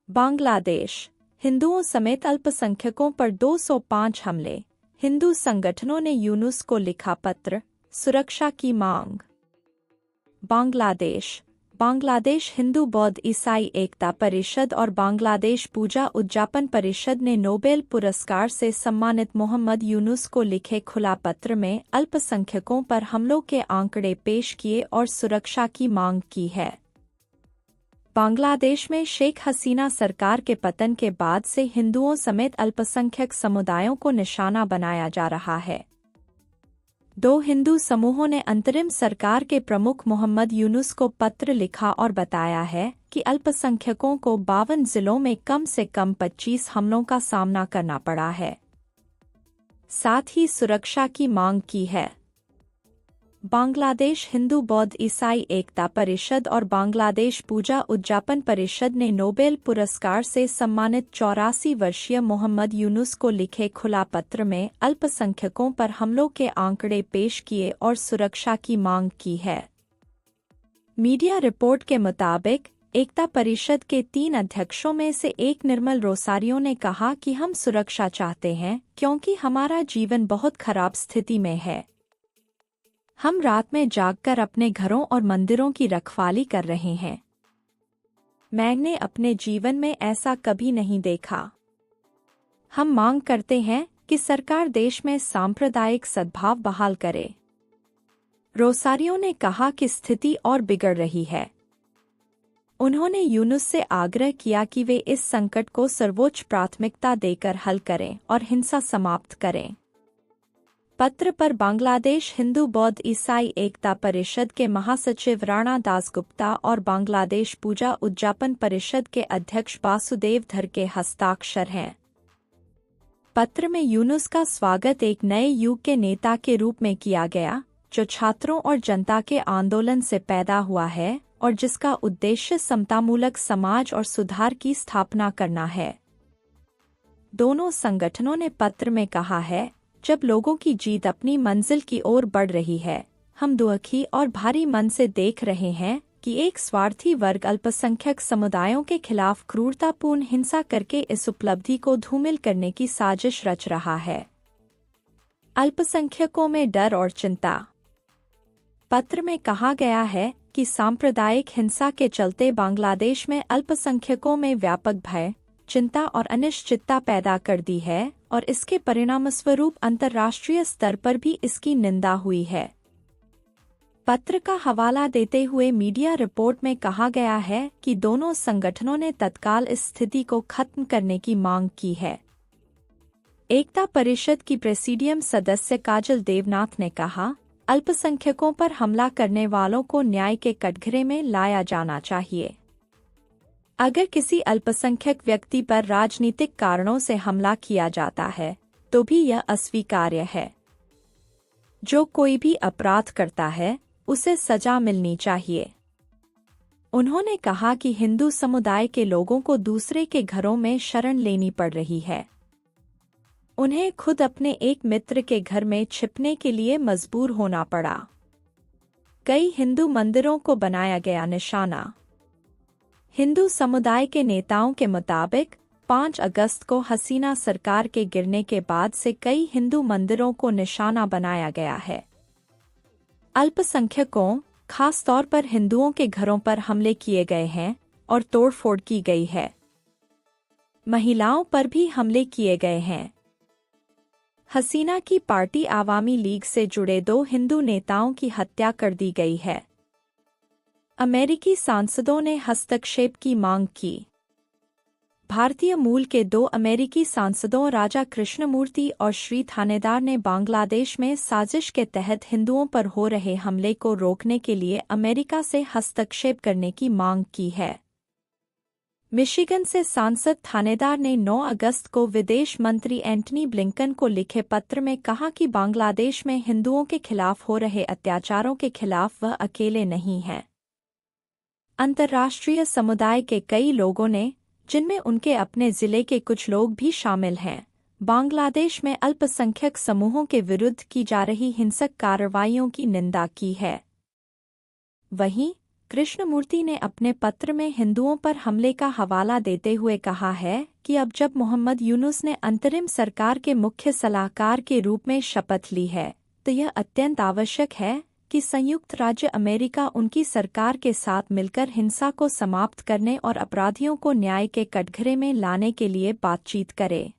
बांग्लादेश, हिंदुओं समेत अल्पसंख्यकों पर 205 हमले। हिंदू संगठनों ने यूनुस को लिखा पत्र, सुरक्षा की मांग। बांग्लादेश हिंदू बौद्ध ईसाई एकता परिषद और बांग्लादेश पूजा उद्यापन परिषद ने नोबेल पुरस्कार से सम्मानित मोहम्मद यूनुस को लिखे खुला पत्र में अल्पसंख्यकों पर हमलों के आंकड़े पेश किए और सुरक्षा की मांग की है। बांग्लादेश में शेख हसीना सरकार के पतन के बाद से हिंदुओं समेत अल्पसंख्यक समुदायों को निशाना बनाया जा रहा है। 2 हिंदू समूहों ने अंतरिम सरकार के प्रमुख मोहम्मद यूनुस को पत्र लिखा और बताया है कि अल्पसंख्यकों को 52 जिलों में कम से कम 25 हमलों का सामना करना पड़ा है। साथ ही सुरक्षा की मांग की है। बांग्लादेश हिंदू बौद्ध ईसाई एकता परिषद और बांग्लादेश पूजा उद्यापन परिषद ने नोबेल पुरस्कार से सम्मानित 84 वर्षीय मोहम्मद यूनुस को लिखे खुला पत्र में अल्पसंख्यकों पर हमलों के आंकड़े पेश किए और सुरक्षा की मांग की है। मीडिया रिपोर्ट के मुताबिक एकता परिषद के 3 अध्यक्षों में से एक निर्मल रोसारियो ने कहा कि हम सुरक्षा चाहते हैं क्योंकि हमारा जीवन बहुत खराब स्थिति में है। हम रात में जागकर अपने घरों और मंदिरों की रखवाली कर रहे हैं। मैंने अपने जीवन में ऐसा कभी नहीं देखा। हम मांग करते हैं कि सरकार देश में सांप्रदायिक सद्भाव बहाल करे। रोसारियो ने कहा कि स्थिति और बिगड़ रही है। उन्होंने यूनुस से आग्रह किया कि वे इस संकट को सर्वोच्च प्राथमिकता देकर हल करें और हिंसा समाप्त करें। पत्र पर बांग्लादेश हिंदू बौद्ध ईसाई एकता परिषद के महासचिव राणा दासगुप्ता और बांग्लादेश पूजा उद्यापन परिषद के अध्यक्ष वासुदेव धर के हस्ताक्षर हैं। पत्र में यूनुस का स्वागत एक नए युग के नेता के रूप में किया गया, जो छात्रों और जनता के आंदोलन से पैदा हुआ है और जिसका उद्देश्य समतामूलक समाज और सुधार की स्थापना करना है। दोनों संगठनों ने पत्र में कहा है, जब लोगों की जीत अपनी मंजिल की ओर बढ़ रही है, हम दुखी और भारी मन से देख रहे हैं कि एक स्वार्थी वर्ग अल्पसंख्यक समुदायों के खिलाफ क्रूरतापूर्ण हिंसा करके इस उपलब्धि को धूमिल करने की साजिश रच रहा है। अल्पसंख्यकों में डर और चिंता। पत्र में कहा गया है कि सांप्रदायिक हिंसा के चलते बांग्लादेश में अल्पसंख्यकों में व्यापक भय, चिंता और अनिश्चितता पैदा कर दी है और इसके परिणामस्वरूप अंतर्राष्ट्रीय स्तर पर भी इसकी निंदा हुई है। पत्र का हवाला देते हुए मीडिया रिपोर्ट में कहा गया है कि दोनों संगठनों ने तत्काल इस स्थिति को खत्म करने की मांग की है। एकता परिषद की प्रेसिडियम सदस्य काजल देवनाथ ने कहा, अल्पसंख्यकों पर हमला करने वालों को न्याय के कटघरे में लाया जाना चाहिए। अगर किसी अल्पसंख्यक व्यक्ति पर राजनीतिक कारणों से हमला किया जाता है तो भी यह अस्वीकार्य है। जो कोई भी अपराध करता है उसे सजा मिलनी चाहिए। उन्होंने कहा कि हिंदू समुदाय के लोगों को दूसरे के घरों में शरण लेनी पड़ रही है। उन्हें खुद अपने एक मित्र के घर में छिपने के लिए मजबूर होना पड़ा। कई हिंदू मंदिरों को बनाया गया निशाना। हिंदू समुदाय के नेताओं के मुताबिक 5 अगस्त को हसीना सरकार के गिरने के बाद से कई हिंदू मंदिरों को निशाना बनाया गया है। अल्पसंख्यकों, खास तौर पर हिंदुओं के घरों पर हमले किए गए हैं और तोड़फोड़ की गई है। महिलाओं पर भी हमले किए गए हैं। हसीना की पार्टी आवामी लीग से जुड़े 2 हिंदू नेताओं की हत्या कर दी गई है। अमेरिकी सांसदों ने हस्तक्षेप की मांग की। भारतीय मूल के 2 अमेरिकी सांसदों राजा कृष्णमूर्ति और श्री थानेदार ने बांग्लादेश में साजिश के तहत हिंदुओं पर हो रहे हमले को रोकने के लिए अमेरिका से हस्तक्षेप करने की मांग की है। मिशिगन से सांसद थानेदार ने 9 अगस्त को विदेश मंत्री एंटनी ब्लिंकन को लिखे पत्र में कहा कि बांग्लादेश में हिंदुओं के खिलाफ हो रहे अत्याचारों के खिलाफ वह अकेले नहीं हैं। अंतर्राष्ट्रीय समुदाय के कई लोगों ने, जिनमें उनके अपने जिले के कुछ लोग भी शामिल हैं, बांग्लादेश में अल्पसंख्यक समूहों के विरुद्ध की जा रही हिंसक कार्रवाइयों की निंदा की है। वहीं कृष्णमूर्ति ने अपने पत्र में हिंदुओं पर हमले का हवाला देते हुए कहा है कि अब जब मोहम्मद यूनुस ने अंतरिम सरकार के मुख्य सलाहकार के रूप में शपथ ली है, तो यह अत्यंत आवश्यक है कि संयुक्त राज्य अमेरिका उनकी सरकार के साथ मिलकर हिंसा को समाप्त करने और अपराधियों को न्याय के कटघरे में लाने के लिए बातचीत करे।